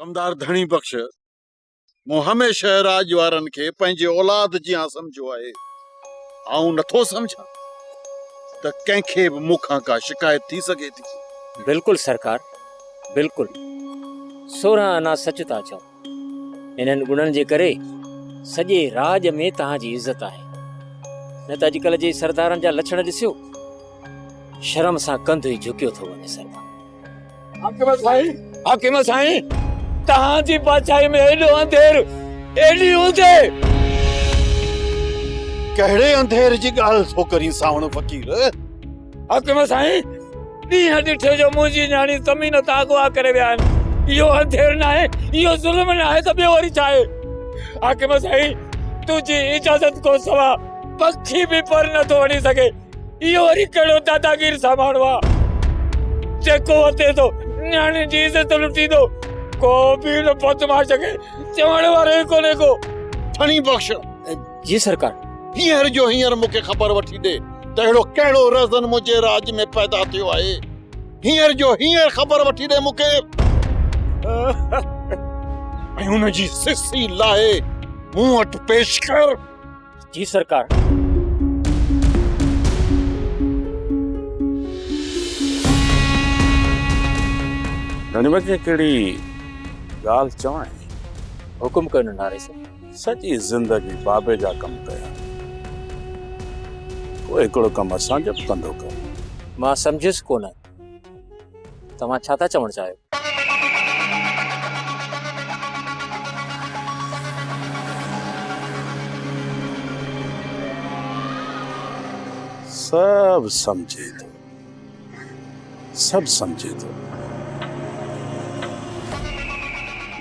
कमदार धणी बख्श मूं हमेशह राज वारनि खे पंहिंजे औलाद जियां सम्झो आहे। आऊं नथो सम्झां त कंहिंखे बि मूंखां का शिकायत थी सघे थी। बिल्कुल सरकार, बिल्कुल 16 आना सच था चओ। इन्हनि गुणनि जे करे सॼे राज में तव्हांजी इज़त आहे। न त अॼुकल्ह जे सरदारनि जा लक्षण ॾिसियो, शर्म सां कंधु ई झुकियो थो वञे। सरदार हाकिम साईं, तव्हांजी बादशाही में एॾो अंधेर, एॾी हुजे। कहिड़े अंधेर जी ॻाल्हि थो करीं सावण फ़कीर? हाकिम साईं, ॾींहं ॾिठे जो मुंहिंजी न्याणी ज़मीन तां अॻुवा करे विया आहिनि। इहो अंधेर न आहे, इहो ज़ुल्म न आहे त ॿियो वरी छा आहे? हाकिम साईं, तुंहिंजी इजाज़त को सवा पखी बि पर नथो वञी सघे। इहो वरी कहिड़ो दादागीर सां माण्हू आहे जेको अचे थो न्याणी जी इज़त लुटींदो? को बि न बदमाश खे चवण वारो ई कोन्हे को। धणी बख्श जी सरकार। हींअर जो हींअर मूंखे ख़बर वठी ॾे त अहिड़ो कहिड़ो रज़न मुंहिंजे राज में पैदा थियो आहे। हींअर जो हींअर ख़बर वठी ॾे मूंखे। ऐं हुनजी सिसी लाहे मूं वटि पेश कर। जी सरकार। धणी बख्श कहिड़ी ॻाल्हि चवां? हुकुम कयो नंढारे से। सॼी ज़िंदगी बाबे जा कम कया, कोई हिकिड़ो कमु असांजो बि कंदो कर। मां सम्झुसि कोन, तव्हां छा था चवणु चाहियो? सब समझे थो, सब समझे थो।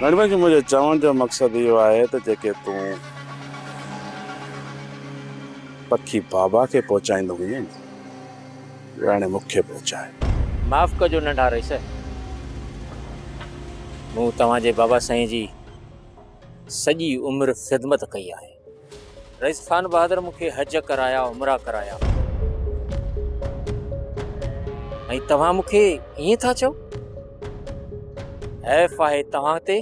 धणी बख्श, मुंहिंजे चवण जो मक़सदु इहो आहे त जेके तूं पखी बाबा खे पहुचाईंदो हुई न, हाणे मूंखे पहुचाए। माफ़ कजो नंढा रईस, मूं तव्हांजे बाबा साईं जी सॼी उमिरि ख़िदमत कई आहे। रईस खान बहादुर मूंखे हज कराया, उमरा कराया, ऐं तव्हां मूंखे ईअं था चओ? हैफ़ आहे तव्हां ते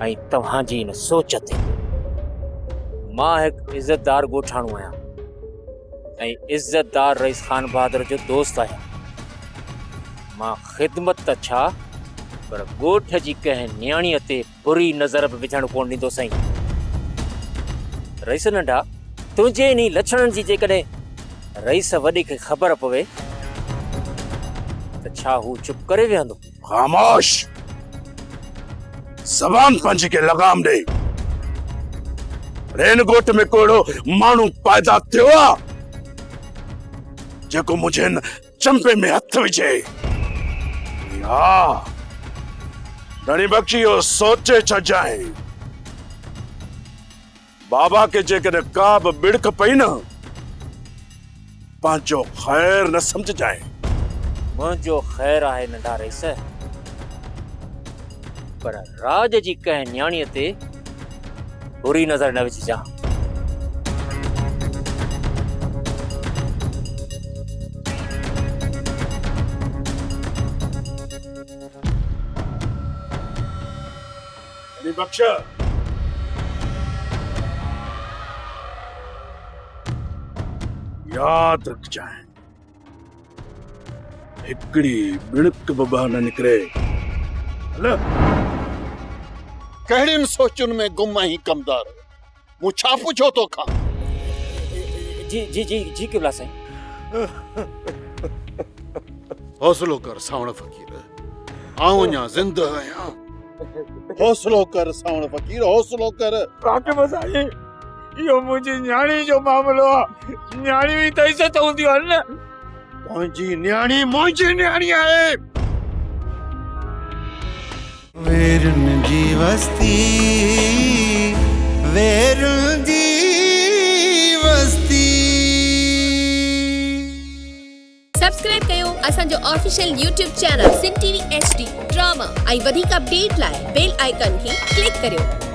ऐं तव्हांजी इन सोच ते। मां हिकु इज़तदार ॻोठाणो आहियां ऐं इज़तदार रईस खान बहादुर जो दोस्त आहियां। मां ख़िदमत त छा, पर ॻोठ जी कंहिं न्याणीअ ते बुरी नज़र बि विझणु कोन ॾींदो साईं। रईस नंढा, तुंहिंजे इन लक्षणनि जी जेकॾहिं रईस वॾे खे ख़बर पवे त छा हू चुप करे विहंदो? खामोश, ज़बान पंहिंजी खे लगाम ॾे। रेन ॻोठ में कोड़ो माण्हू पैदा थियो आहे जेको मुंहिंजे हिन चंपे में हथ विझे। हा, धणी बख्श इहो सोचे छॾजांइ, बाबा खे जेकॾहिं का बि बिड़क पई न, पंहिंजो ख़ैर न सम्झजांइ। मुंहिंजो ख़ैर आहे नंढा रईस, पर राज जी कंहिं न्याणीअ ते बुरी नज़र न विझजां। धणी बख्श, याद रखजांइ, हिकड़ी बिड़क बबा न निकरे। हल। कहिड़ियुनि सोचुनि में गुम आहीं कमदार? मूं छा पुछो तोखां? जी जी जी जी क़िबला साईं। हौसलो कर सावण फ़कीर, आऊं अञा ज़िंदा आहियां। हौसलो कर सावण फ़कीर, हौसलो कर। हाकिम साईं, इहो मुंहिंजी न्याणी जो मामलो आहे। न्याणी बि त इज़त हूंदियूं आहिनि न। मुंहिंजी न्याणी मुंहिंजी न्याणी आहे। वेरुन जी वस्ती, वेरुन जी वस्ती। सब्सक्राइब कयो असांजो official YouTube channel Sindh TV HD drama ऐं वधीक अपडेट लाइ बेल आइकन खे क्लिक करियो।